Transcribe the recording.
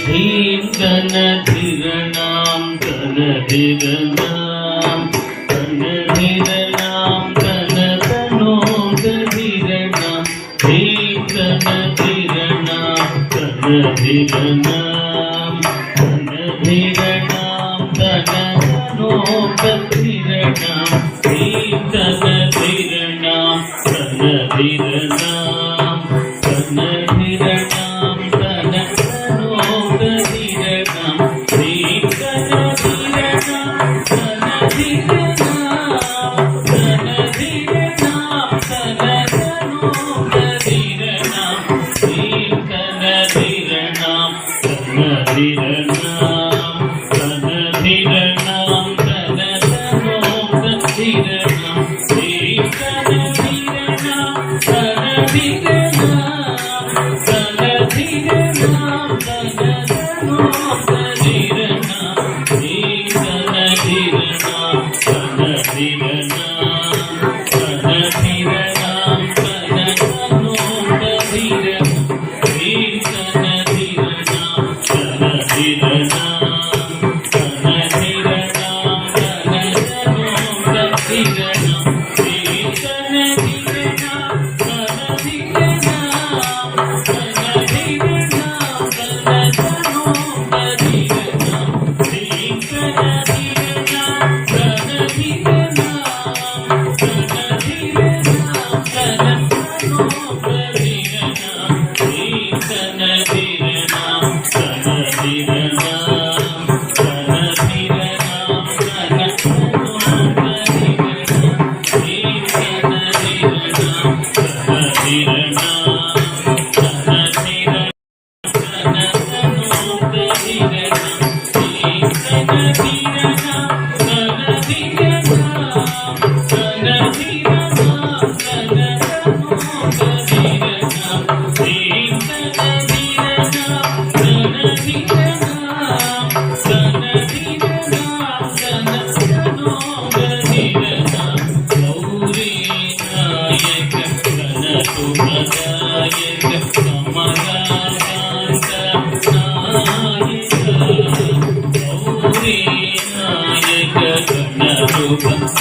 ह्रीं कनधिरणां कनधिरणां कनधिरणां कनतनों कनधिरणां ह्रीं कनधिरणां कनधिरणां कनधिरणां कनतनों कनधिरणां ह्रीं कनधिरणां कनधिरणां कनधिरणां कनतनों कनधिरणां ह्रीं कनधिरणां कनधिरणां कनधिरणां कनतनों कनधिरणां ह्रीं कनधिरणां कनधिरणां कनधिरणां कनतनों कनधिरणां ह्रीं कनधिरणां कनधिरणां कनधिरणां कनतनों कनधिरणां ह्रीं कनधिरणां कनधिरणां कनधिरणां कनतनों कनधिरणां ह्रीं कनधिरणां कनधिरणां कनधिरणां कनतनों कनधिरणां ह्रीं कनधिरणां कनधिरणां कनधिरणां कनतनों कनधिरणां ह्रीं कनधिरणां कनधिरणां कनधिरणां कनतनों कनधिरणां ह्रीं कनधिरणां कनधिरणां कनधिरणां कनतनों कनधिरणां ह्रीं कनधिरणां कनधिरणां कनधिरणां कनतनों कनधिरणां ह्रीं कनधिरणां कनधिरणां कनधिरणां कनतनों कनधिरणां ह्रीं कनधिरणां कनधिरणां कनधिरणां कनतनों कनधिरणां गौरी नायक गणसुभदायक कमलाकान्त नायक गौरी नायक गणसुभदायक